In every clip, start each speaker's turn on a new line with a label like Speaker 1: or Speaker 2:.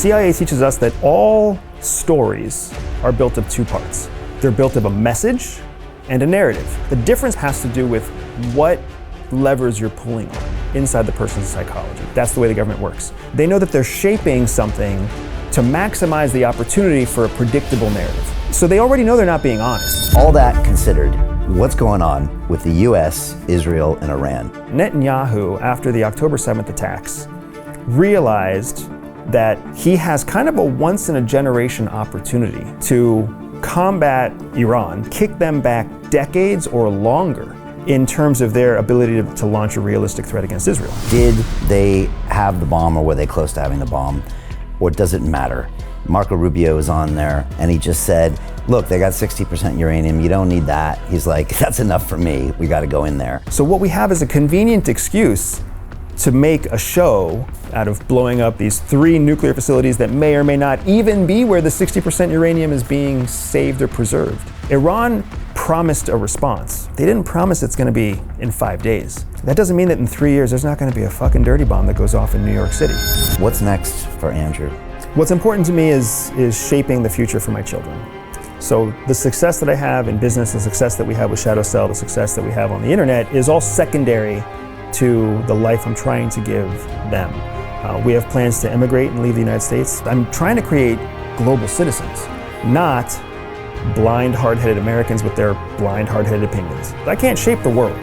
Speaker 1: CIA teaches us that all stories are built of two parts. They're built of a message and a narrative. The difference has to do with what levers you're pulling on inside the person's psychology. That's the way the government works. They know that they're shaping something to maximize the opportunity for a predictable narrative. So they already know they're not being honest.
Speaker 2: All that considered, what's going on with the US, Israel, and Iran?
Speaker 1: Netanyahu, after the October 7th attacks, realized that he has kind of a once-in-a-generation opportunity to combat Iran, kick them back decades or longer in terms of their ability to launch a realistic threat against Israel.
Speaker 2: Did they have the bomb, or were they close to having the bomb? Or does it matter? Marco Rubio was on there and he just said, look, they got 60% uranium, you don't need that. He's like, that's enough for me, we gotta go in there.
Speaker 1: So what we have is a convenient excuse to make a show out of blowing up these 3 nuclear facilities that may or may not even be where the 60% uranium is being saved or preserved. Iran promised a response. They didn't promise it's gonna be in 5 days. That doesn't mean that in 3 years there's not gonna be a fucking dirty bomb that goes off in New York City.
Speaker 2: What's next for Andrew?
Speaker 1: What's important to me is shaping the future for my children. So the success that I have in business, the success that we have with Shadow Cell, the success that we have on the internet is all secondary to the life I'm trying to give them. We have plans to immigrate and leave the United States. I'm trying to create global citizens, not blind, hard-headed Americans with their blind, hard-headed opinions. I can't shape the world,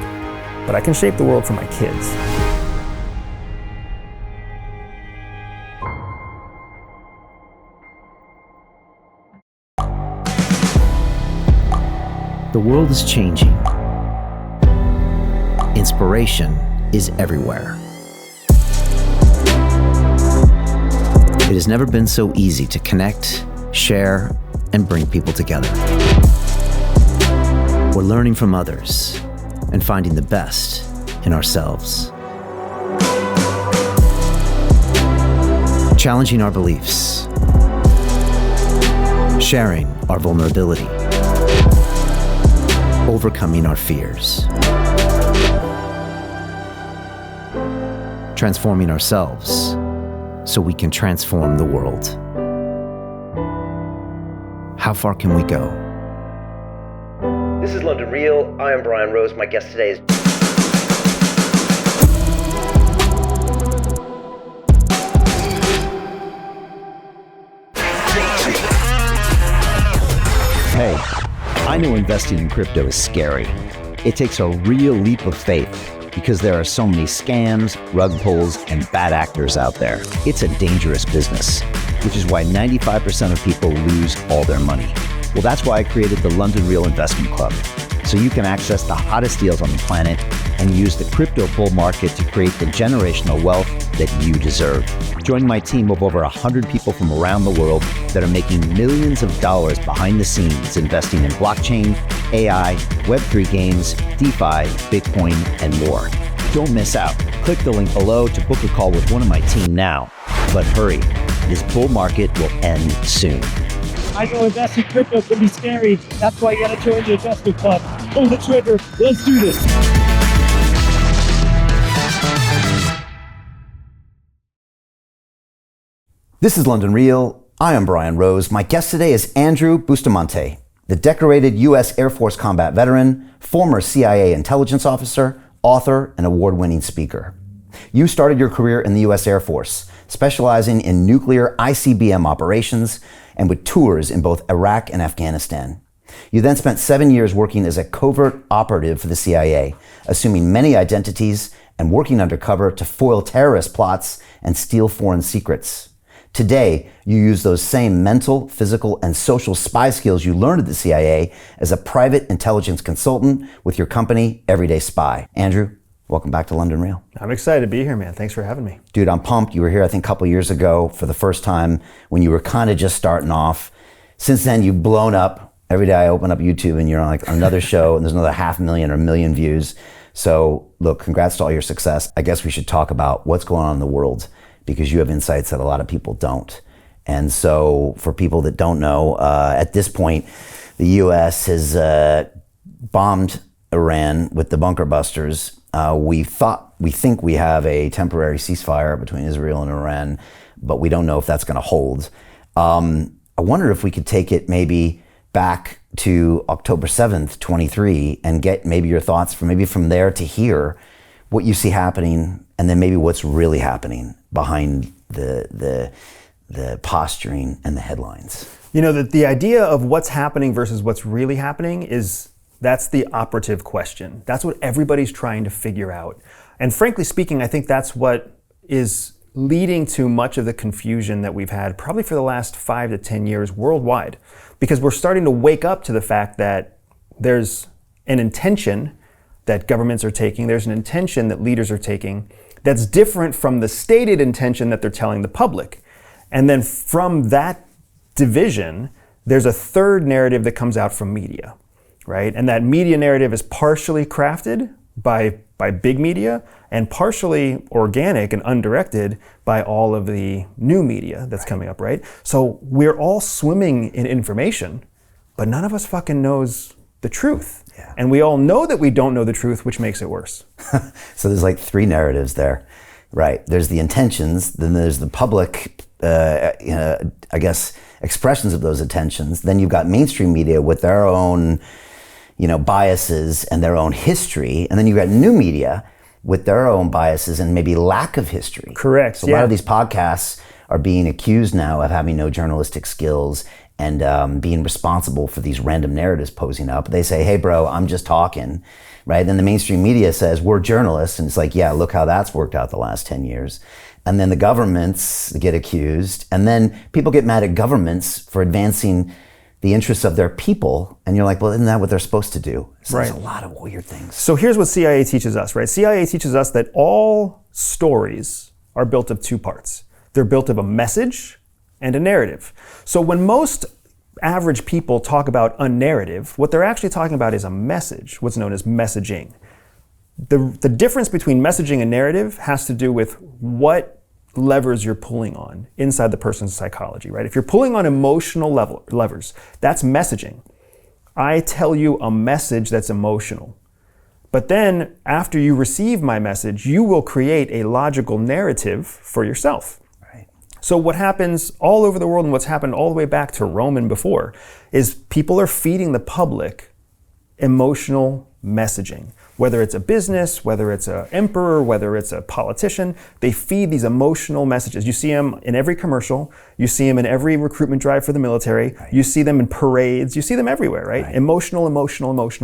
Speaker 1: but I can shape the world for my kids.
Speaker 3: The world is changing. Inspiration is everywhere. It has never been so easy to connect, share, and bring people together. We're learning from others and finding the best in ourselves. Challenging our beliefs. Sharing our vulnerability. Overcoming our fears. Transforming ourselves so we can transform the world. How far can we go?
Speaker 2: This is London Real. I am Brian Rose. My guest today is...
Speaker 4: Hey, I know investing in crypto is scary. It takes a real leap of faith because there are so many scams, rug pulls, and bad actors out there. It's a dangerous business, which is why 95% of people lose all their money. Well, that's why I created the London Real Investment Club, so you can access the hottest deals on the planet and use the crypto bull market to create the generational wealth that you deserve. Join my team of over 100 people from around the world that are making millions of dollars behind the scenes investing in blockchain, AI, Web3 games, DeFi, Bitcoin, and more. Don't miss out. Click the link below to book a call with one of my team now. But hurry, this bull market will end soon.
Speaker 5: I know investing in crypto can be scary. That's why you gotta join the investment club. Pull the trigger. Let's do this.
Speaker 2: This is London Real. I am Brian Rose. My guest today is Andrew Bustamante, the decorated U.S. Air Force combat veteran, former CIA intelligence officer, author, and award-winning speaker. You started your career in the U.S. Air Force, specializing in nuclear ICBM operations and with tours in both Iraq and Afghanistan. You then spent 7 years working as a covert operative for the CIA, assuming many identities and working undercover to foil terrorist plots and steal foreign secrets. Today, you use those same mental, physical, and social spy skills you learned at the CIA as a private intelligence consultant with your company, Everyday Spy. Andrew, welcome back to London Real.
Speaker 1: I'm excited to be here, man. Thanks for having me.
Speaker 2: Dude, I'm pumped. You were here, I think, a couple years ago for the first time when you were kind of just starting off. Since then, you've blown up. Every day I open up YouTube and you're on like another show and there's another 500,000 or 1 million views. So look, congrats to all your success. I guess we should talk about what's going on in the world because you have insights that a lot of people don't. And so for people that don't know, at this point, the US has bombed Iran with the bunker busters. We think we have a temporary ceasefire between Israel and Iran, but we don't know if that's going to hold. I wonder if we could take it maybe back to October 7th, 23, and get maybe your thoughts from there to here, what you see happening, and then maybe what's really happening behind the posturing and the headlines.
Speaker 1: You know, the idea of what's happening versus what's really happening that's the operative question. That's what everybody's trying to figure out. And frankly speaking, I think that's what is leading to much of the confusion that we've had probably for the last 5 to 10 years worldwide, because we're starting to wake up to the fact that there's an intention that governments are taking, there's an intention that leaders are taking that's different from the stated intention that they're telling the public. And then from that division, there's a third narrative that comes out from media, right? And that media narrative is partially crafted by big media and partially organic and undirected by all of the new media that's coming up, right? So we're all swimming in information, but none of us fucking knows the truth.
Speaker 2: Yeah.
Speaker 1: And we all know that we don't know the truth, which makes it worse.
Speaker 2: So there's like 3 narratives there, right? There's the intentions, then there's the public, I guess, expressions of those intentions. Then you've got mainstream media with their own, biases and their own history. And then you've got new media with their own biases and maybe lack of history.
Speaker 1: Correct.
Speaker 2: So a lot of these podcasts are being accused now of having no journalistic skills and being responsible for these random narratives posing up. They say, hey, bro, I'm just talking, right? Then the mainstream media says, we're journalists. And it's like, yeah, look how that's worked out the last 10 years. And then the governments get accused. And then people get mad at governments for advancing the interests of their people. And you're like, well, isn't that what they're supposed to do? So
Speaker 1: Right.
Speaker 2: There's a lot of weird things.
Speaker 1: So here's what CIA teaches us, right? CIA teaches us that all stories are built of 2 parts. They're built of a message and a narrative. So when most average people talk about a narrative, what they're actually talking about is a message, what's known as messaging. The difference between messaging and narrative has to do with what levers you're pulling on inside the person's psychology, right? If you're pulling on emotional levers, that's messaging. I tell you a message that's emotional. But then after you receive my message, you will create a logical narrative for yourself.
Speaker 2: Right.
Speaker 1: So what happens all over the world, and what's happened all the way back to Rome and before, is people are feeding the public emotional messaging. Whether it's a business, whether it's an emperor, whether it's a politician, they feed these emotional messages. You see them in every commercial. You see them in every recruitment drive for the military.
Speaker 2: Right.
Speaker 1: You see them in parades. You see them everywhere, right?
Speaker 2: Right.
Speaker 1: Emotional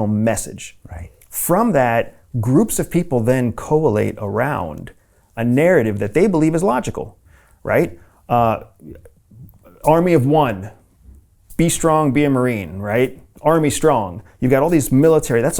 Speaker 1: message.
Speaker 2: Right.
Speaker 1: From that, groups of people then collate around a narrative that they believe is logical, right? Army of one, be strong, be a Marine, right? Army strong. You've got all these military, that's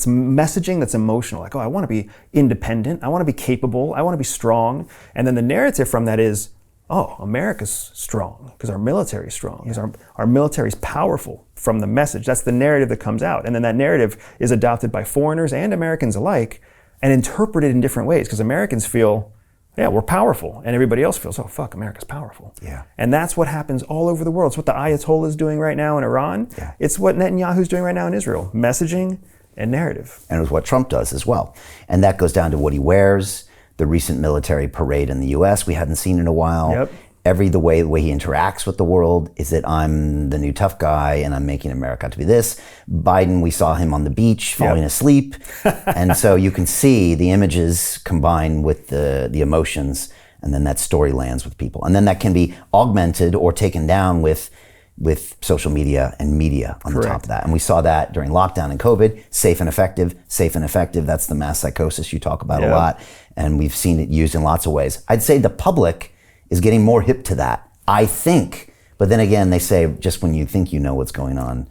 Speaker 1: messaging that's emotional. Like, oh, I want to be independent. I want to be capable. I want to be strong. And then the narrative from that is, oh, America's strong because our military is strong, because our military is powerful from the message. That's the narrative that comes out. And then that narrative is adopted by foreigners and Americans alike and interpreted in different ways because Americans feel, yeah, we're powerful. And everybody else feels, oh, fuck, America's powerful.
Speaker 2: Yeah.
Speaker 1: And that's what happens all over the world. It's what the Ayatollah is doing right now in Iran.
Speaker 2: Yeah.
Speaker 1: It's what Netanyahu's doing right now in Israel. Messaging and narrative.
Speaker 2: And it was what Trump does as well. And that goes down to what he wears, the recent military parade in the US we hadn't seen in a while.
Speaker 1: Yep.
Speaker 2: The way he interacts with the world is that I'm the new tough guy and I'm making America out to be this. Biden, we saw him on the beach falling asleep. And so you can see the images combined with the emotions, and then that story lands with people. And then that can be augmented or taken down with social media and media on the top of that. And we saw that during lockdown and COVID, safe and effective. That's the mass psychosis you talk about a lot. And we've seen it used in lots of ways. I'd say the public is getting more hip to that, I think. But then again, they say just when you think you know what's going on,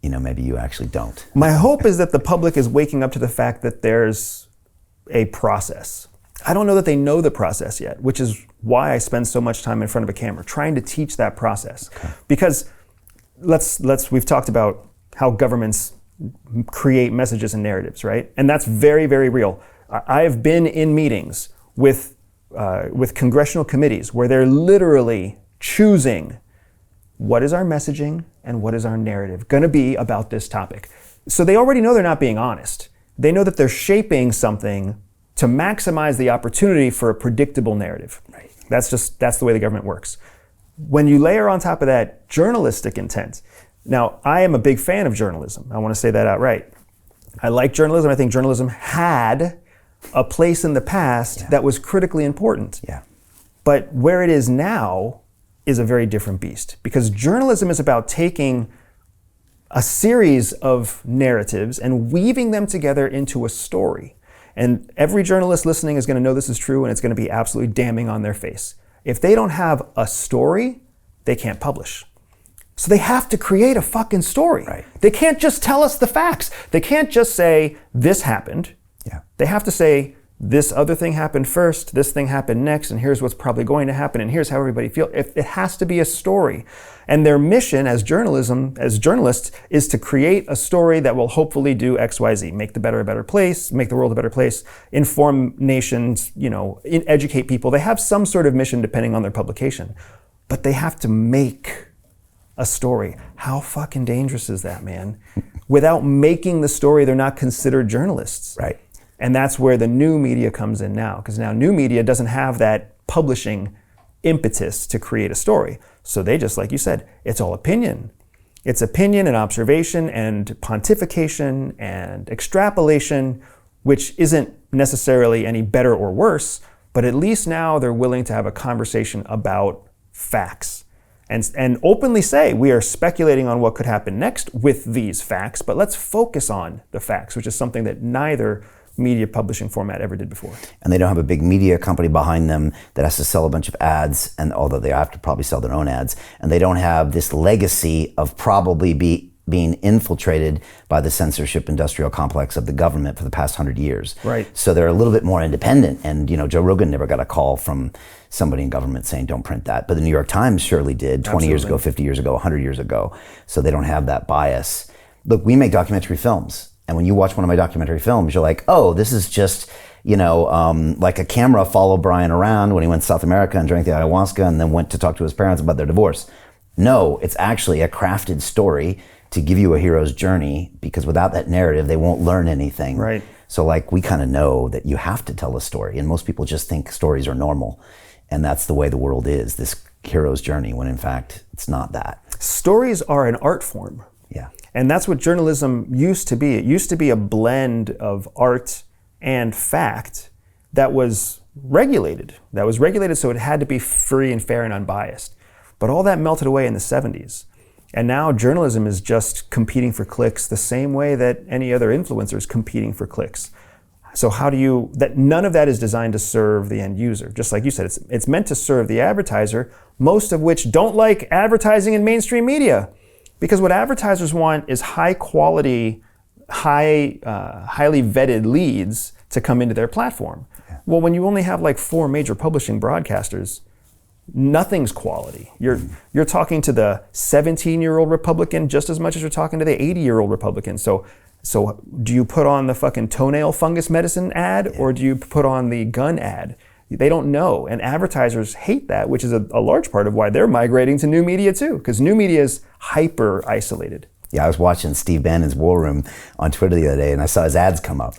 Speaker 2: maybe you actually don't.
Speaker 1: My hope is that the public is waking up to the fact that there's a process. I don't know that they know the process yet, which is why I spend so much time in front of a camera, trying to teach that process. Okay. Because we've talked about how governments create messages and narratives, right? And that's very, very real. I've been in meetings with congressional committees where they're literally choosing what is our messaging and what is our narrative going to be about this topic. So they already know they're not being honest. They know that they're shaping something to maximize the opportunity for a predictable narrative.
Speaker 2: Right.
Speaker 1: That's the way the government works. When you layer on top of that journalistic intent, now I am a big fan of journalism. I want to say that outright. I like journalism. I think journalism had a place in the past that was critically important.
Speaker 2: Yeah.
Speaker 1: But where it is now is a very different beast, because journalism is about taking a series of narratives and weaving them together into a story. And every journalist listening is going to know this is true, and it's going to be absolutely damning on their face. If they don't have a story, they can't publish. So they have to create a fucking story.
Speaker 2: Right.
Speaker 1: They can't just tell us the facts. They can't just say, this happened.
Speaker 2: Yeah.
Speaker 1: They have to say, this other thing happened first, this thing happened next, and here's what's probably going to happen, and here's how everybody feels. It has to be a story. And their mission as journalists, is to create a story that will hopefully do X, Y, Z, make the better a better place, make the world a better place, inform nations, educate people. They have some sort of mission depending on their publication, but they have to make a story. How fucking dangerous is that, man? Without making the story, they're not considered journalists.
Speaker 2: Right.
Speaker 1: And that's where the new media comes in now, because now new media doesn't have that publishing impetus to create a story. So they just, like you said, it's all opinion. It's opinion and observation and pontification and extrapolation, which isn't necessarily any better or worse, but at least now they're willing to have a conversation about facts and openly say, we are speculating on what could happen next with these facts, but let's focus on the facts, which is something that neither media publishing format ever did before.
Speaker 2: And they don't have a big media company behind them that has to sell a bunch of ads, and although they have to probably sell their own ads, and they don't have this legacy of probably being infiltrated by the censorship industrial complex of the government for the past 100 years.
Speaker 1: Right.
Speaker 2: So they're a little bit more independent, and Joe Rogan never got a call from somebody in government saying don't print that, but the New York Times surely did 20 years ago, 50 years ago, 100 years ago. So they don't have that bias. Look, we make documentary films. And when you watch one of my documentary films, you're like, oh, this is just, like a camera followed Brian around when he went to South America and drank the ayahuasca and then went to talk to his parents about their divorce. No, it's actually a crafted story to give you a hero's journey, because without that narrative, they won't learn anything.
Speaker 1: Right.
Speaker 2: So we kind of know that you have to tell a story. And most people just think stories are normal. And that's the way the world is, this hero's journey, when in fact, it's not that.
Speaker 1: Stories are an art form.
Speaker 2: Yeah.
Speaker 1: And that's what journalism used to be. It used to be a blend of art and fact that was regulated. So it had to be free and fair and unbiased. But all that melted away in the 70s. And now journalism is just competing for clicks the same way that any other influencer is competing for clicks. So none of that is designed to serve the end user. Just like you said, it's meant to serve the advertiser, most of which don't like advertising in mainstream media. Because what advertisers want is high quality, highly vetted leads to come into their platform. Yeah. Well, when you only have 4 major publishing broadcasters, nothing's quality. You're talking to the 17-year-old Republican just as much as you're talking to the 80-year-old Republican. So do you put on the fucking toenail fungus medicine ad, or do you put on the gun ad? They don't know, and advertisers hate that, which is a large part of why they're migrating to new media too, because new media is hyper isolated.
Speaker 2: Yeah, I was watching Steve Bannon's War Room on Twitter the other day, and I saw his ads come up,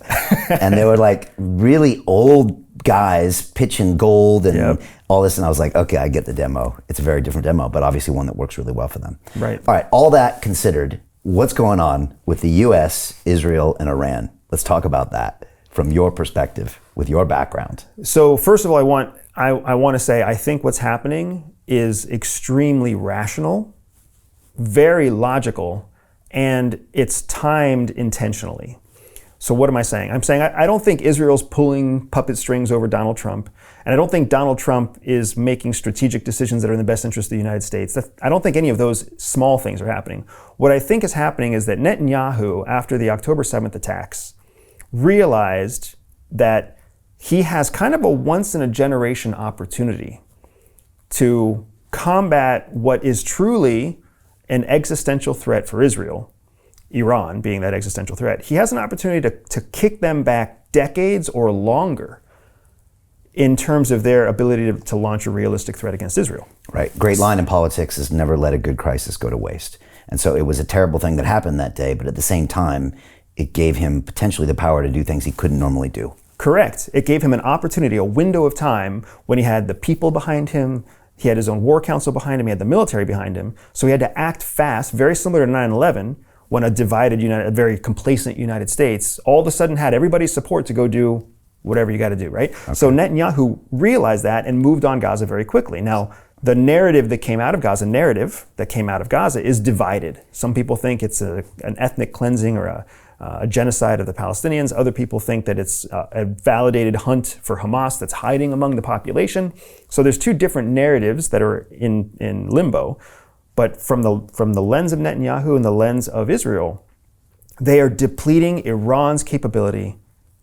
Speaker 2: and they were really old guys pitching gold and all this, and I was like, okay, I get the demo. It's a very different demo, but obviously one that works really well for them.
Speaker 1: Right.
Speaker 2: All right, all that considered, what's going on with the U.S., Israel, and Iran? Let's talk about that from your perspective, with your background.
Speaker 1: So first of all, I want to say I think what's happening is extremely rational, very logical, and it's timed intentionally. So what am I saying? I'm saying I don't think Israel's pulling puppet strings over Donald Trump, and I don't think Donald Trump is making strategic decisions that are in the best interest of the United States. I don't think any of those small things are happening. What I think is happening is that Netanyahu, after the October 7th attacks, realized that he has kind of a once-in-a-generation opportunity to combat what is truly an existential threat for Israel, Iran being that existential threat. He has an opportunity to kick them back decades or longer in terms of their ability to launch a realistic threat against Israel.
Speaker 2: Right. Great line in politics is never let a good crisis go to waste. And so it was a terrible thing that happened that day, but at the same time, it gave him potentially the power to do things he couldn't normally do.
Speaker 1: Correct. It gave him an opportunity, a window of time when he had the people behind him, he had his own war council behind him, he had the military behind him. So he had to act fast, very similar to 9/11, when a divided, a very complacent United States all of a sudden had everybody's support to go do whatever you got to do, right? Okay. So Netanyahu realized that and moved on Gaza very quickly. Now, the narrative that came out of Gaza is divided. Some people think it's an ethnic cleansing or a genocide of the Palestinians. Other people think that it's a validated hunt for Hamas that's hiding among the population. So there's two different narratives that are in limbo. But from the lens of Netanyahu and the lens of Israel, they are depleting Iran's capability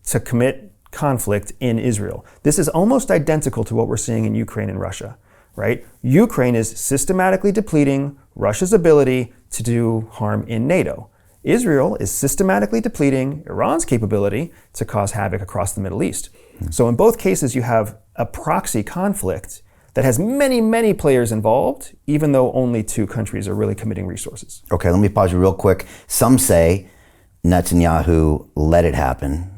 Speaker 1: to commit conflict in Israel. This is almost identical to what we're seeing in Ukraine and Russia, right? Ukraine is systematically depleting Russia's ability to do harm in NATO. Israel is systematically depleting Iran's capability to cause havoc across the Middle East. So in both cases, you have a proxy conflict that has many, many players involved, even though only two countries are really committing resources.
Speaker 2: Okay, let me pause you real quick. Some say Netanyahu let it happen.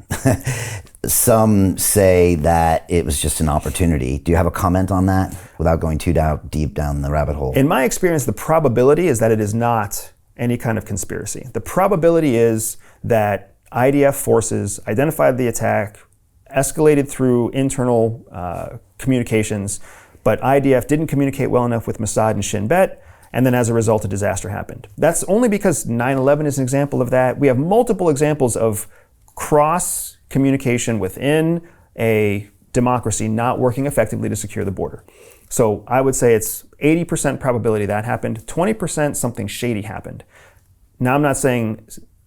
Speaker 2: Some say that it was just an opportunity. Do you have a comment on that without going too deep down the rabbit hole?
Speaker 1: In my experience, the probability is that it is not any kind of conspiracy. The probability is that IDF forces identified the attack, escalated through internal communications, but IDF didn't communicate well enough with Mossad and Shin Bet, and then as a result, a disaster happened. That's only because 9/11 is an example of that. We have multiple examples of cross-communication within a democracy not working effectively to secure the border. So I would say it's 80% probability that happened, 20% something shady happened. Now I'm not saying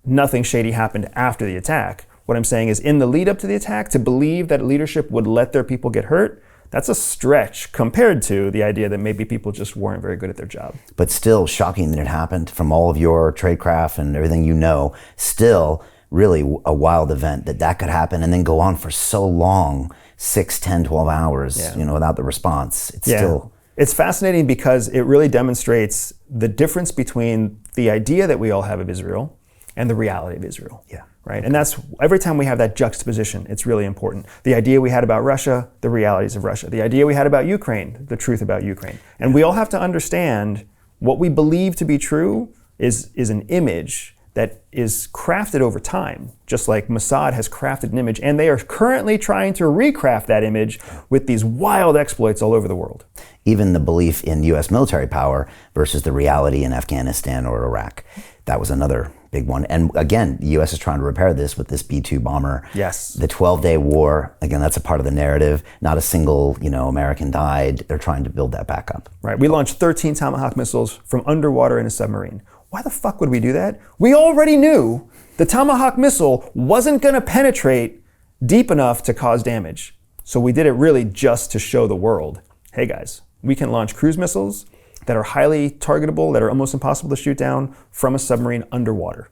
Speaker 1: nothing shady happened after the attack. What I'm saying is in the lead up to the attack, to believe that leadership would let their people get hurt, that's a stretch compared to the idea that maybe people just weren't very good at their job.
Speaker 2: But still shocking that it happened from all of your tradecraft and everything you know, still really a wild event that could happen and then go on for so long, 6, 10, 12 hours, without the response.
Speaker 1: It's fascinating because it really demonstrates the difference between the idea that we all have of Israel and the reality of Israel.
Speaker 2: Yeah.
Speaker 1: Right. And that's every time we have that juxtaposition, it's really important. The idea we had about Russia, the realities of Russia. The idea we had about Ukraine, the truth about Ukraine. And we all have to understand what we believe to be true is an image that is crafted over time, just like Mossad has crafted an image, and they are currently trying to recraft that image with these wild exploits all over the world.
Speaker 2: Even the belief in U.S. military power versus the reality in Afghanistan or Iraq. That was another big one. And again, the U.S. is trying to repair this with this B-2 bomber.
Speaker 1: Yes.
Speaker 2: The 12-day war, again, that's a part of the narrative. Not a single, American died. They're trying to build that back up.
Speaker 1: Right. We launched 13 Tomahawk missiles from underwater in a submarine. Why the fuck would we do that? We already knew the Tomahawk missile wasn't going to penetrate deep enough to cause damage. So we did it really just to show the world, hey guys, we can launch cruise missiles that are highly targetable, that are almost impossible to shoot down from a submarine underwater.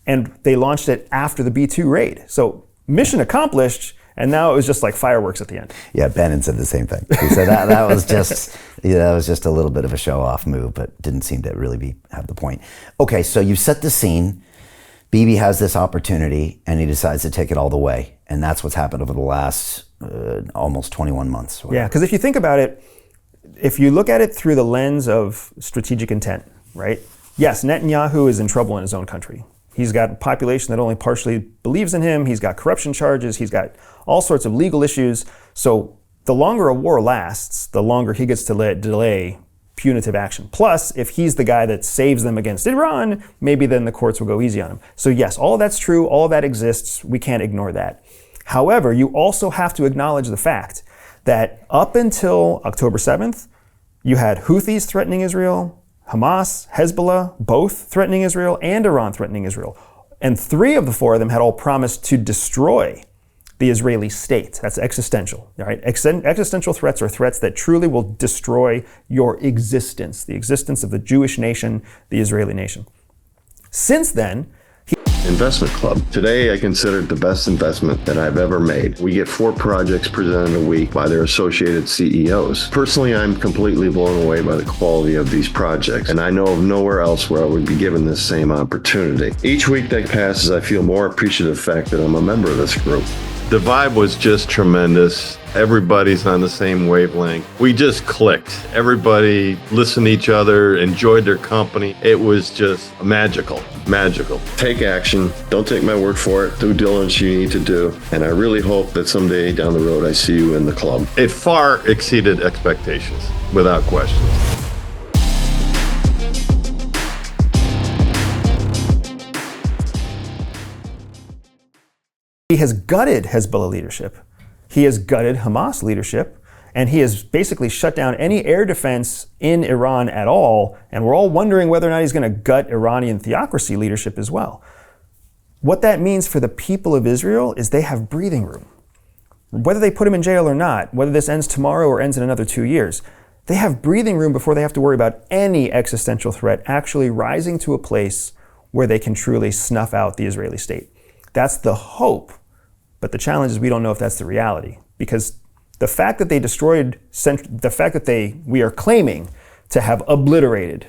Speaker 1: And they launched it after the B-2 raid. So mission accomplished, and now it was just like fireworks at the end.
Speaker 2: Yeah, Bannon said the same thing. He said that was just that was just a little bit of a show-off move, but didn't seem to really have the point. Okay, so you set the scene. Bibi has this opportunity, and he decides to take it all the way. And that's what's happened over the last almost 21 months.
Speaker 1: Yeah, because if you think about it, if you look at it through the lens of strategic intent, right? Yes, Netanyahu is in trouble in his own country. He's got a population that only partially believes in him. He's got corruption charges. He's got all sorts of legal issues. So the longer a war lasts, the longer he gets to delay punitive action. Plus, if he's the guy that saves them against Iran, maybe then the courts will go easy on him. So yes, all of that's true. All of that exists. We can't ignore that. However, you also have to acknowledge the fact that up until October 7th, you had Houthis threatening Israel, Hamas, Hezbollah, both threatening Israel, and Iran threatening Israel. And 3 of the 4 of them had all promised to destroy the Israeli state. That's existential, right? Existential threats are threats that truly will destroy your existence, the existence of the Jewish nation, the Israeli nation. Since then,
Speaker 6: Investment Club. Today, I consider it the best investment that I've ever made. We get 4 projects presented a week by their associated CEOs. Personally, I'm completely blown away by the quality of these projects, and I know of nowhere else where I would be given this same opportunity. Each week that passes, I feel more appreciative of the fact that I'm a member of this group. The vibe was just tremendous. Everybody's on the same wavelength. We just clicked. Everybody listened to each other, enjoyed their company. It was just magical. Take action. Don't take my word for it. Due diligence you need to do. And I really hope that someday down the road I see you in the club. It far exceeded expectations, without question.
Speaker 1: He has gutted Hezbollah leadership. He has gutted Hamas leadership, and he has basically shut down any air defense in Iran at all, and we're all wondering whether or not he's going to gut Iranian theocracy leadership as well. What that means for the people of Israel is they have breathing room. Whether they put him in jail or not, whether this ends tomorrow or ends in another 2 years, they have breathing room before they have to worry about any existential threat actually rising to a place where they can truly snuff out the Israeli state. That's the hope, but the challenge is we don't know if that's the reality, because the fact that they destroyed, we are claiming to have obliterated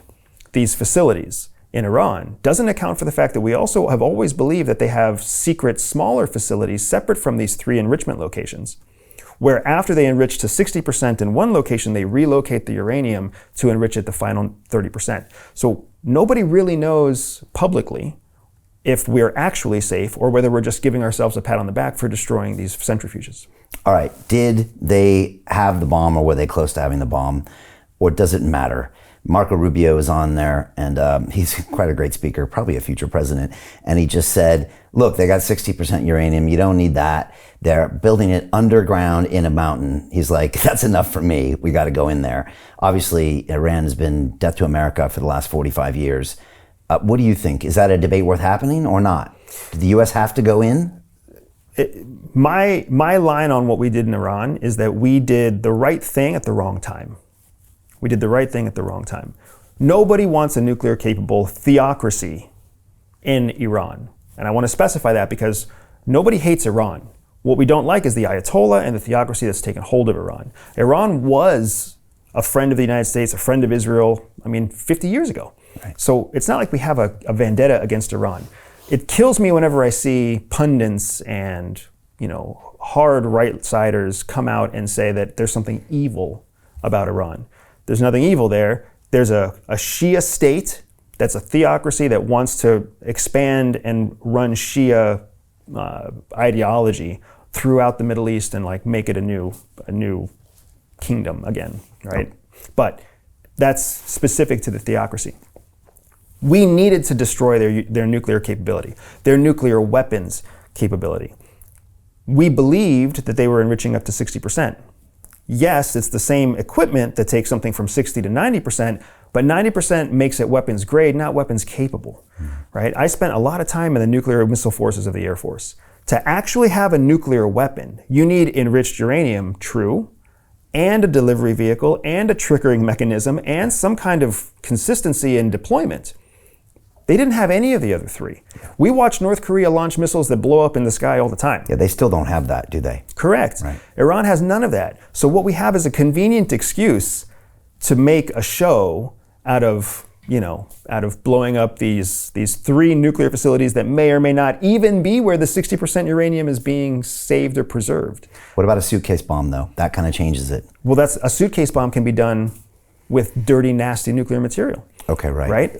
Speaker 1: these facilities in Iran doesn't account for the fact that we also have always believed that they have secret smaller facilities separate from these 3 enrichment locations, where after they enrich to 60% in one location, they relocate the uranium to enrich it the final 30%. So nobody really knows publicly if we're actually safe or whether we're just giving ourselves a pat on the back for destroying these centrifuges.
Speaker 2: All right, did they have the bomb or were they close to having the bomb, or does it matter? Marco Rubio is on there, and he's quite a great speaker, probably a future president, and he just said, look, they got 60% uranium, you don't need that. They're building it underground in a mountain. He's like, that's enough for me, we gotta go in there. Obviously, Iran has been death to America for the last 45 years. What do you think? Is that a debate worth happening or not? Did the U.S. have to go in?
Speaker 1: My line on what we did in Iran is that we did the right thing at the wrong time. We did the right thing at the wrong time. Nobody wants a nuclear-capable theocracy in Iran. And I want to specify that because nobody hates Iran. What we don't like is the Ayatollah and the theocracy that's taken hold of Iran. Iran was a friend of the United States, a friend of Israel, 50 years ago. Right. So it's not like we have a vendetta against Iran. It kills me whenever I see pundits and, hard right-siders come out and say that there's something evil about Iran. There's nothing evil there. There's a Shia state that's a theocracy that wants to expand and run Shia ideology throughout the Middle East and make it a new kingdom again, right? But that's specific to the theocracy. We needed to destroy their nuclear capability, their nuclear weapons capability. We believed that they were enriching up to 60%. Yes, it's the same equipment that takes something from 60 to 90%, but 90% makes it weapons grade, not weapons capable, right? I spent a lot of time in the nuclear missile forces of the Air Force. To actually have a nuclear weapon, you need enriched uranium, true, and a delivery vehicle, and a triggering mechanism, and some kind of consistency in deployment. They didn't have any of the other 3. We watch North Korea launch missiles that blow up in the sky all the time.
Speaker 2: Yeah, they still don't have that, do they?
Speaker 1: Correct.
Speaker 2: Right.
Speaker 1: Iran has none of that. So what we have is a convenient excuse to make a show out of blowing up these 3 nuclear facilities that may or may not even be where the 60% uranium is being saved or preserved.
Speaker 2: What about a suitcase bomb, though? That kind of changes it.
Speaker 1: Well, a suitcase bomb can be done with dirty, nasty nuclear material.
Speaker 2: Okay, right.
Speaker 1: Right?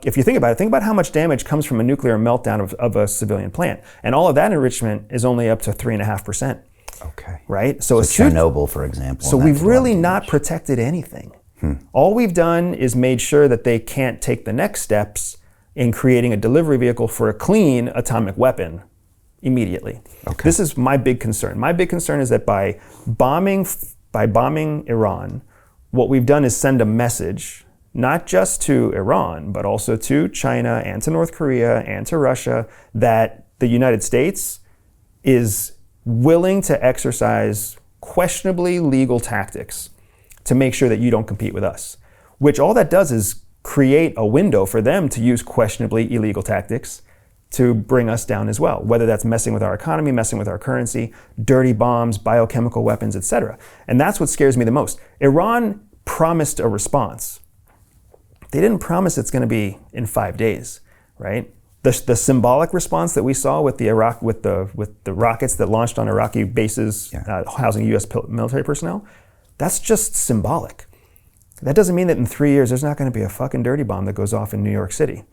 Speaker 1: If you think about it, think about how much damage comes from a nuclear meltdown of a civilian plant. And all of that enrichment is only up to 3.5%. Okay. Right? So
Speaker 2: Chernobyl, for example.
Speaker 1: So we've really not protected anything. All we've done is made sure that they can't take the next steps in creating a delivery vehicle for a clean atomic weapon immediately. Okay. This is my big concern. My big concern is that by bombing Iran, what we've done is send a message, not just to Iran, but also to China and to North Korea and to Russia, that the United States is willing to exercise questionably legal tactics to make sure that you don't compete with us. Which all that does is create a window for them to use questionably illegal tactics to bring us down as well, whether that's messing with our economy, messing with our currency, dirty bombs, biochemical weapons, etc. And that's what scares me the most. Iran promised a response. They didn't promise it's going to be in 5 days, right? The symbolic response that we saw with the rockets that launched on Iraqi bases housing U.S. military personnel, that's just symbolic. That doesn't mean that in 3 years there's not going to be a fucking dirty bomb that goes off in New York City.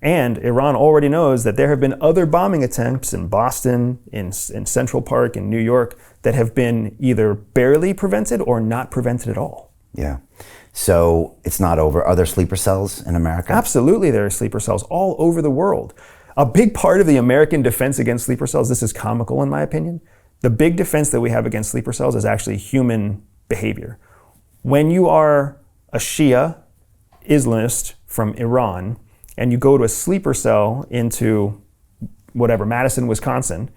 Speaker 1: And Iran already knows that there have been other bombing attempts in Boston, in Central Park, in New York, that have been either barely prevented or not prevented at all.
Speaker 2: Yeah. So it's not over. Are there sleeper cells in America?
Speaker 1: Absolutely, there are sleeper cells all over the world. A big part of the American defense against sleeper cells, this is comical in my opinion, the big defense that we have against sleeper cells is actually human behavior. When you are a Shia Islamist from Iran and you go to a sleeper cell into whatever, Madison, Wisconsin,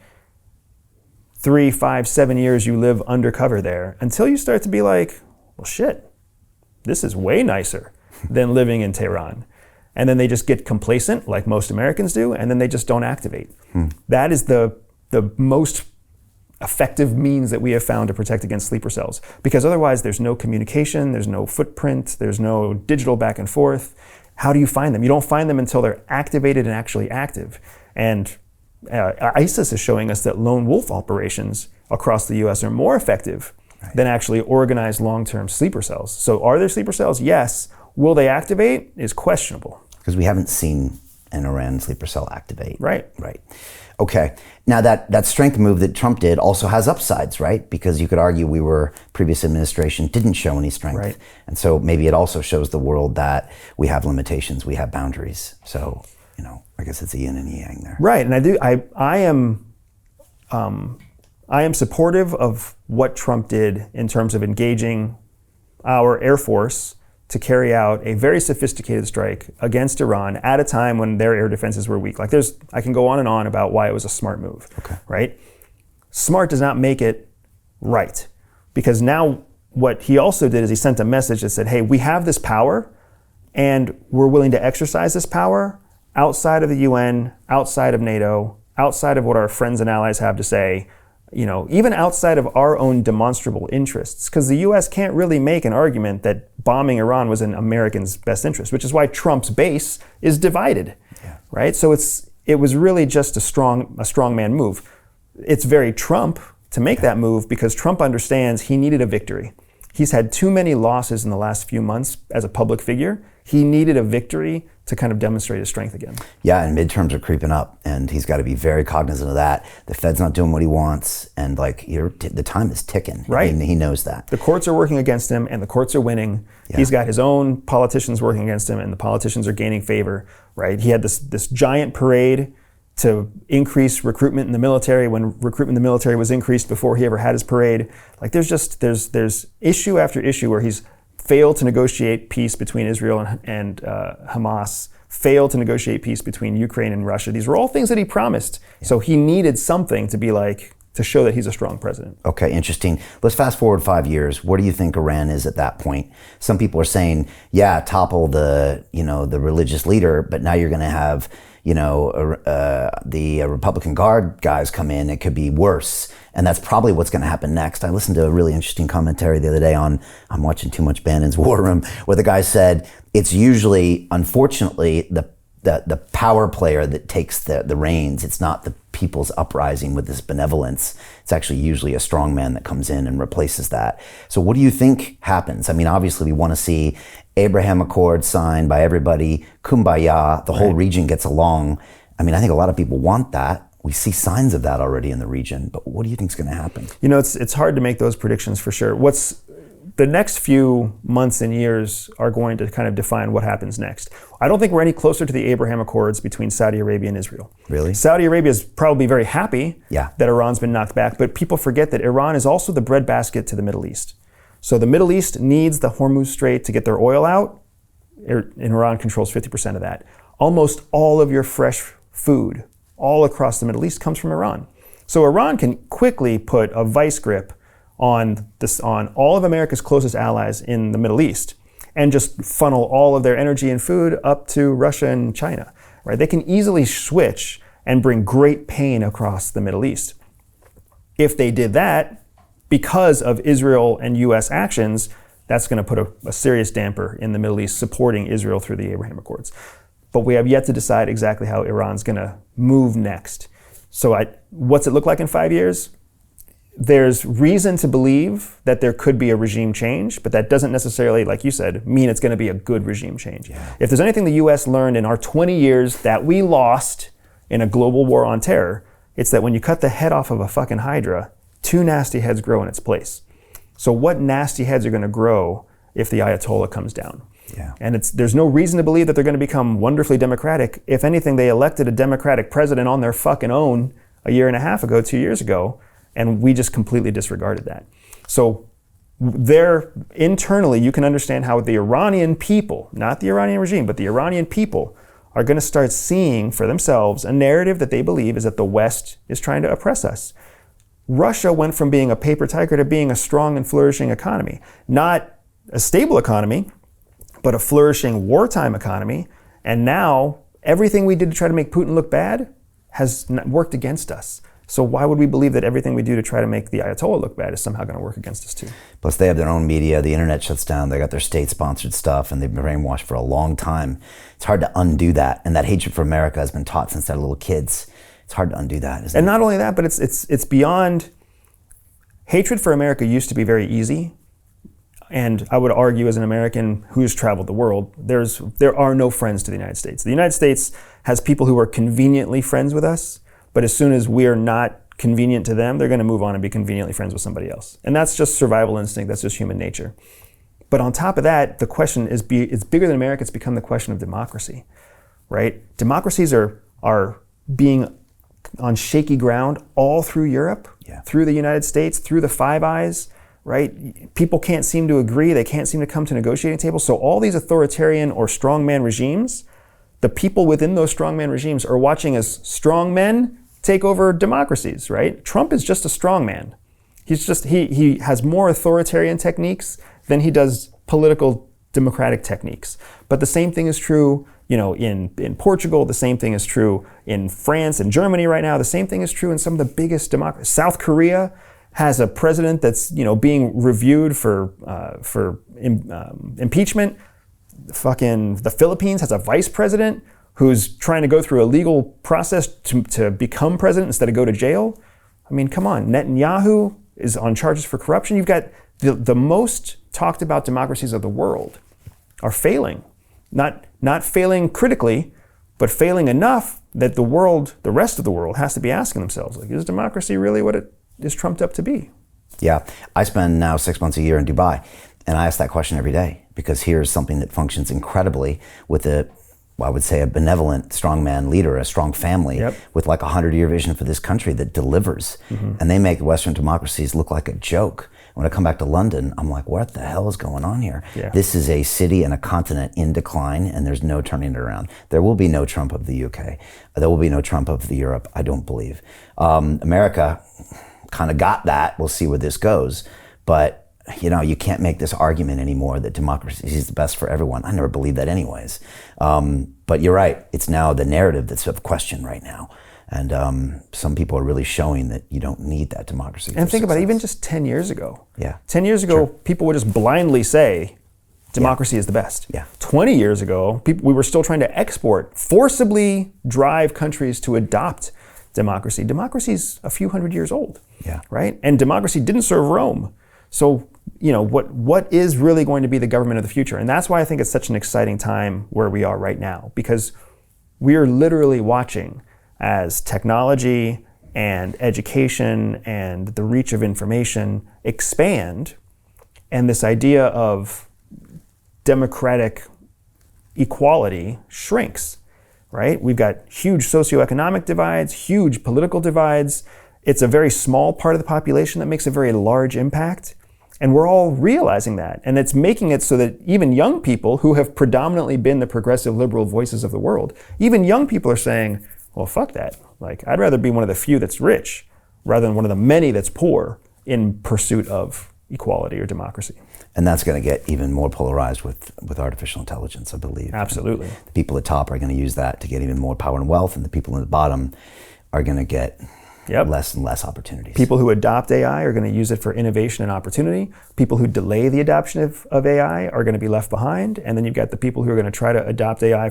Speaker 1: 3, 5, 7 years you live undercover there until you start to be like, well, shit, this is way nicer than living in Tehran. And then they just get complacent, like most Americans do, and then they just don't activate. That is the most effective means that we have found to protect against sleeper cells. Because otherwise there's no communication, there's no footprint, there's no digital back and forth. How do you find them? You don't find them until they're activated and actually active. And ISIS is showing us that lone wolf operations across the US are more effective than actually organized long-term sleeper cells. So are there sleeper cells? Yes. Will they activate? Is questionable.
Speaker 2: Because we haven't seen an Iran sleeper cell activate.
Speaker 1: Right.
Speaker 2: Okay. Now that strength move that Trump did also has upsides, right? Because you could argue previous administration didn't show any strength.
Speaker 1: Right.
Speaker 2: And so maybe it also shows the world that we have limitations, we have boundaries. So, I guess it's a yin and yang there.
Speaker 1: Right. And I am supportive of what Trump did in terms of engaging our Air Force to carry out a very sophisticated strike against Iran at a time when their air defenses were weak. I can go on and on about why it was a smart move, right? Smart does not make it right. Because now what he also did is he sent a message that said, hey, we have this power and we're willing to exercise this power outside of the UN, outside of NATO, outside of what our friends and allies have to say, even outside of our own demonstrable interests, because the US can't really make an argument that bombing Iran was in Americans' best interest, which is why Trump's base is divided, right? So it was really just a strongman move. It's very Trump to make that move because Trump understands he needed a victory. He's had too many losses in the last few months as a public figure. He needed a victory to kind of demonstrate his strength again.
Speaker 2: Yeah, and midterms are creeping up, and he's got to be very cognizant of that. The Fed's not doing what he wants, and the time is ticking.
Speaker 1: Right.
Speaker 2: He knows that.
Speaker 1: The courts are working against him, and the courts are winning. Yeah. He's got his own politicians working against him, and the politicians are gaining favor. Right. He had this giant parade to increase recruitment in the military when recruitment in the military was increased before he ever had his parade. There's issue after issue where he's failed to negotiate peace between Israel and Hamas, failed to negotiate peace between Ukraine and Russia. These were all things that he promised. Yeah. So he needed something to show that he's a strong president.
Speaker 2: Okay, interesting. Let's fast forward 5 years. Where do you think Iran is at that point? Some people are saying, topple the religious leader, but now you're going to have the Republican Guard guys come in. It could be worse. And that's probably what's going to happen next. I listened to a really interesting commentary the other day I'm watching too much Bannon's War Room, where the guy said it's usually, unfortunately, the power player that takes the reins. It's not the people's uprising with this benevolence. It's actually usually a strong man that comes in and replaces that. So what do you think happens? I mean, obviously we want to see Abraham Accords signed by everybody, kumbaya, the whole region gets along. I mean, I think a lot of people want that. We see signs of that already in the region, but what do you think is going to happen?
Speaker 1: It's hard to make those predictions for sure. The next few months and years are going to kind of define what happens next. I don't think we're any closer to the Abraham Accords between Saudi Arabia and Israel.
Speaker 2: Really?
Speaker 1: Saudi Arabia is probably very happy that Iran's been knocked back, but people forget that Iran is also the breadbasket to the Middle East. So the Middle East needs the Hormuz Strait to get their oil out, and Iran controls 50% of that. Almost all of your fresh food all across the Middle East comes from Iran. So Iran can quickly put a vice grip on all of America's closest allies in the Middle East and just funnel all of their energy and food up to Russia and China. Right? They can easily switch and bring great pain across the Middle East. If they did that, because of Israel and US actions, that's going to put a serious damper in the Middle East supporting Israel through the Abraham Accords. But we have yet to decide exactly how Iran's going to move next. So what's it look like in 5 years? There's reason to believe that there could be a regime change, but that doesn't necessarily, like you said, mean it's going to be a good regime change. Yeah. If there's anything the US learned in our 20 years that we lost in a global war on terror, it's that when you cut the head off of a fucking hydra, 2 nasty heads grow in its place. So what nasty heads are going to grow if the Ayatollah comes down?
Speaker 2: Yeah.
Speaker 1: And there's no reason to believe that they're going to become wonderfully democratic. If anything, they elected a democratic president on their fucking own a year and a half ago, 2 years ago, and we just completely disregarded that. So there, internally, you can understand how the Iranian people, not the Iranian regime, but the Iranian people are going to start seeing for themselves a narrative that they believe is that the West is trying to oppress us. Russia went from being a paper tiger to being a strong and flourishing economy. Not a stable economy, but a flourishing wartime economy. And now everything we did to try to make Putin look bad has worked against us. So why would we believe that everything we do to try to make the Ayatollah look bad is somehow going to work against us too?
Speaker 2: Plus they have their own media, the internet shuts down, they got their state-sponsored stuff, and they've been brainwashed for a long time. It's hard to undo that, and that hatred for America has been taught since they're little kids. It's hard to undo that, isn't it?
Speaker 1: And not only that, but it's beyond. Hatred for America used to be very easy, and I would argue as an American who's traveled the world, there are no friends to the United States. The United States has people who are conveniently friends with us, but as soon as we are not convenient to them, they're going to move on and be conveniently friends with somebody else. And that's just survival instinct, that's just human nature. But on top of that, the question is, it's bigger than America, it's become the question of democracy, right? Democracies are being on shaky ground all through Europe, through the United States, through the Five Eyes, right? People can't seem to agree, they can't seem to come to negotiating tables. So all these authoritarian or strongman regimes, the people within those strongman regimes are watching as strongmen take over democracies, right? Trump is just a strongman. He has more authoritarian techniques than he does political democratic techniques. But the same thing is true, in Portugal, the same thing is true in France and Germany right now, the same thing is true in some of the biggest democracies. South Korea has a president that's, being reviewed for impeachment. The Philippines has a vice president who's trying to go through a legal process to become president instead of go to jail. I mean, come on, Netanyahu is on charges for corruption. You've got the most talked about democracies of the world are failing. Not failing critically, but failing enough that the rest of the world has to be asking themselves, is democracy really what it is trumped up to be?
Speaker 2: Yeah, I spend now 6 months a year in Dubai, and I ask that question every day because here's something that functions incredibly with I would say a benevolent strongman leader, a strong family with like a 100-year vision for this country that delivers. Mm-hmm. And they make Western democracies look like a joke. When I come back to London, I'm like, what the hell is going on here? Yeah. This is a city and a continent in decline, and there's no turning it around. There will be no Trump of the UK. There will be no Trump of the Europe, I don't believe. America kind of got that. We'll see where this goes. But you can't make this argument anymore that democracy is the best for everyone. I never believed that anyways. But you're right. It's now the narrative that's of question right now. And some people are really showing that you don't need that democracy.
Speaker 1: And think about it, even just 10 years ago.
Speaker 2: Yeah.
Speaker 1: 10 years ago, people would just blindly say democracy is the best.
Speaker 2: Yeah.
Speaker 1: 20 years ago, we were still trying to forcibly drive countries to adopt democracy. Democracy's a few hundred years old.
Speaker 2: Yeah.
Speaker 1: Right? And democracy didn't serve Rome. So, what is really going to be the government of the future? And that's why I think it's such an exciting time where we are right now, because we are literally watching as technology and education and the reach of information expand, and this idea of democratic equality shrinks, right? We've got huge socioeconomic divides, huge political divides. It's a very small part of the population that makes a very large impact. And we're all realizing that. And it's making it so that even young people who have predominantly been the progressive liberal voices of the world, even young people are saying, well, fuck that. I'd rather be one of the few that's rich rather than one of the many that's poor in pursuit of equality or democracy.
Speaker 2: And that's going to get even more polarized with artificial intelligence, I believe.
Speaker 1: Absolutely.
Speaker 2: The people at top are going to use that to get even more power and wealth, and the people at the bottom are going to get less and less opportunities.
Speaker 1: People who adopt AI are going to use it for innovation and opportunity. People who delay the adoption of AI are going to be left behind. And then you've got the people who are going to try to adopt AI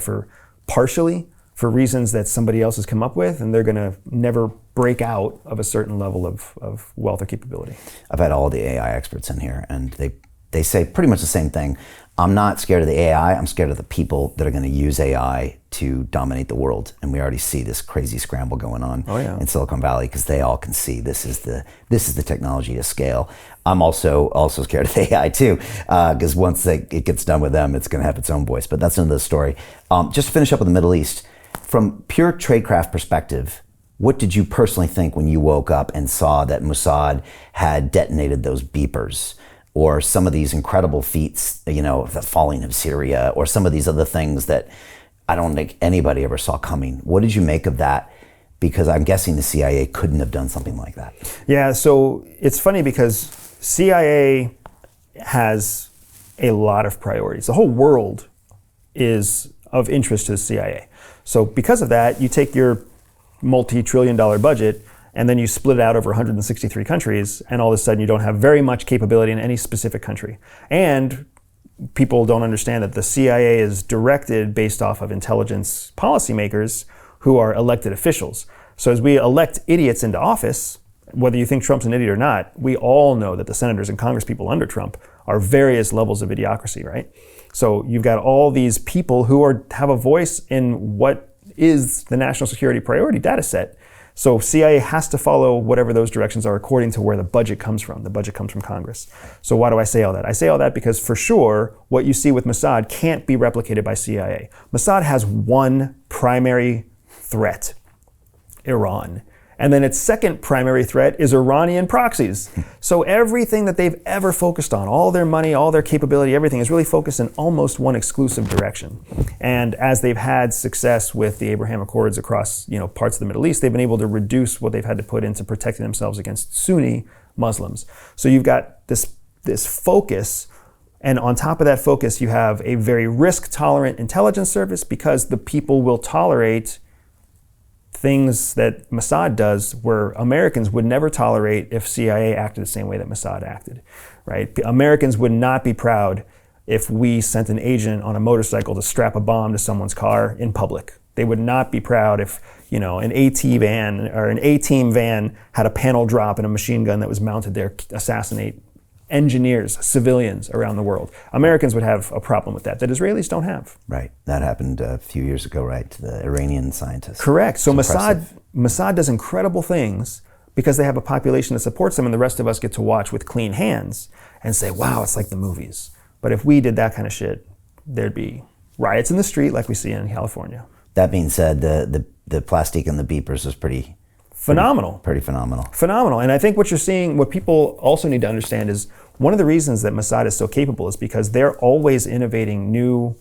Speaker 1: partially for reasons that somebody else has come up with, and they're going to never break out of a certain level of wealth or capability.
Speaker 2: I've had all the AI experts in here, and they say pretty much the same thing. I'm not scared of the AI, I'm scared of the people that are going to use AI to dominate the world. And we already see this crazy scramble going on in Silicon Valley, because they all can see this is the technology to scale. I'm also scared of AI too, because once it gets done with them, it's going to have its own voice. But that's another story. Just to finish up with the Middle East, from pure tradecraft perspective, what did you personally think when you woke up and saw that Mossad had detonated those beepers? Or some of these incredible feats, the falling of Syria, or some of these other things that I don't think anybody ever saw coming. What did you make of that? Because I'm guessing the CIA couldn't have done something like that.
Speaker 1: Yeah, so it's funny because CIA has a lot of priorities. The whole world is of interest to the CIA. So because of that, you take your multi-trillion-dollar budget and then you split it out over 163 countries, and all of a sudden you don't have very much capability in any specific country. And people don't understand that the CIA is directed based off of intelligence policymakers who are elected officials. So as we elect idiots into office, whether you think Trump's an idiot or not, we all know that the senators and congresspeople under Trump are various levels of idiocracy, right? So you've got all these people who have a voice in what is the national security priority data set. So CIA has to follow whatever those directions are according to where the budget comes from. The budget comes from Congress. So why do I say all that? I say all that because for sure, what you see with Mossad can't be replicated by CIA. Mossad has one primary threat, Iran. And then its second primary threat is Iranian proxies. So everything that they've ever focused on, all their money, all their capability, everything is really focused in almost one exclusive direction. And as they've had success with the Abraham Accords across parts of the Middle East, they've been able to reduce what they've had to put into protecting themselves against Sunni Muslims. So you've got this focus, and on top of that focus, you have a very risk-tolerant intelligence service, because the people will tolerate things that Mossad does where Americans would never tolerate if CIA acted the same way that Mossad acted, right? Americans would not be proud if we sent an agent on a motorcycle to strap a bomb to someone's car in public. They would not be proud if, an AT van or an A-team van had a panel drop and a machine gun that was mounted there assassinate engineers, civilians around the world. Americans would have a problem with that Israelis don't have.
Speaker 2: Right. That happened a few years ago, right, to the Iranian scientists.
Speaker 1: Correct. So Mossad does incredible things because they have a population that supports them, and the rest of us get to watch with clean hands and say, wow, it's like the movies. But if we did that kind of shit, there'd be riots in the street like we see in California.
Speaker 2: That being said, the plastic and the beepers is pretty
Speaker 1: phenomenal.
Speaker 2: Pretty phenomenal.
Speaker 1: Phenomenal. And I think what you're seeing, what people also need to understand is one of the reasons that Mossad is so capable is because they're always innovating new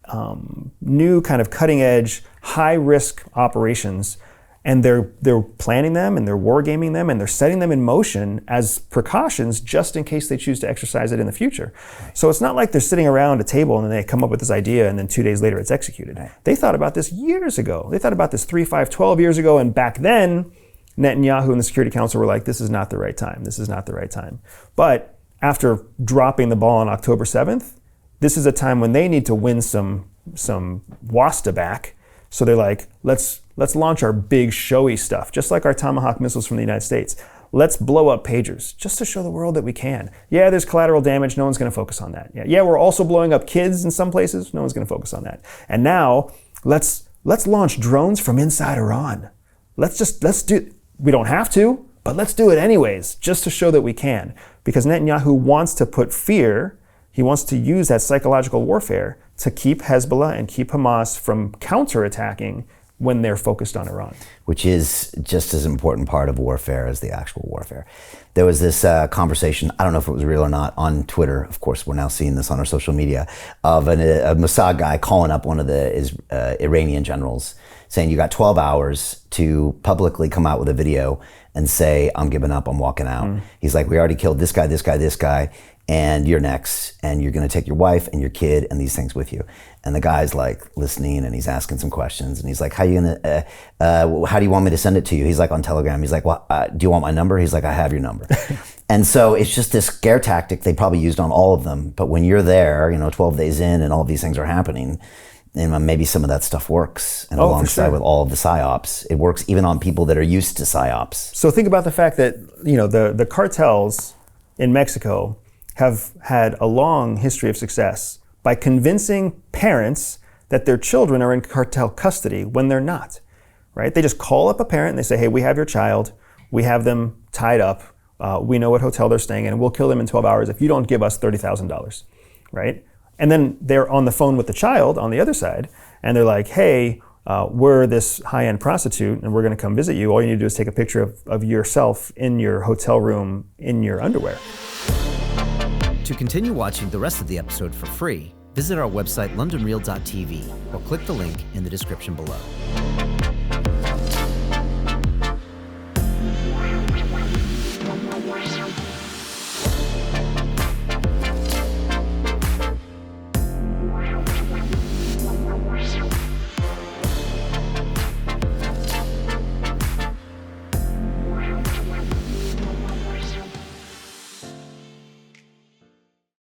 Speaker 1: kind of cutting edge, high risk operations. And they're planning them, and they're wargaming them, and they're setting them in motion as precautions just in case they choose to exercise it in the future. So it's not like they're sitting around a table and then they come up with this idea and then 2 days later it's executed. They thought about this years ago. They thought about this 3, 5, 12 years ago, and back then Netanyahu and the Security Council were like, this is not the right time. This is not the right time. But after dropping the ball on October 7th, this is a time when they need to win some WASTA back. So they're like, let's launch our big showy stuff, just like our Tomahawk missiles from the United States. Let's blow up pagers, just to show the world that we can. Yeah, there's collateral damage, no one's gonna focus on that. Yeah, we're also blowing up kids in some places, no one's gonna focus on that. And now, let's launch drones from inside Iran. We don't have to, but let's do it anyways, just to show that we can. Because Netanyahu wants to put fear, he wants to use that psychological warfare to keep Hezbollah and keep Hamas from counterattacking when they're focused on Iran.
Speaker 2: Which is just as important part of warfare as the actual warfare. There was this conversation, I don't know if it was real or not, on Twitter, of course we're now seeing this on our social media, of a Mossad guy calling up one of the Iranian generals saying, you got 12 hours to publicly come out with a video and say, I'm giving up, I'm walking out. He's like, we already killed this guy, and you're next, and you're going to take your wife and your kid and these things with you. And the guy's like listening, and he's asking some questions, and he's like, how do you want me to send it to you? He's like, on Telegram. He's like, well, do you want my number? He's like, I have your number. And so it's just this scare tactic they probably used on all of them. But when you're there, 12 days in and all of these things are happening, and maybe some of that stuff works. And alongside with all of the psyops, it works even on people that are used to psyops.
Speaker 1: So think about the fact that, the cartels in Mexico have had a long history of success by convincing parents that their children are in cartel custody when they're not, right? They just call up a parent and they say, hey, we have your child, we have them tied up, we know what hotel they're staying in, and we'll kill them in 12 hours if you don't give us $30,000, right? And then they're on the phone with the child on the other side, and they're like, hey, we're this high-end prostitute, and we're gonna come visit you. All you need to do is take a picture of yourself in your hotel room in your underwear.
Speaker 3: To continue watching the rest of the episode for free, visit our website londonreal.tv or click the link in the description below.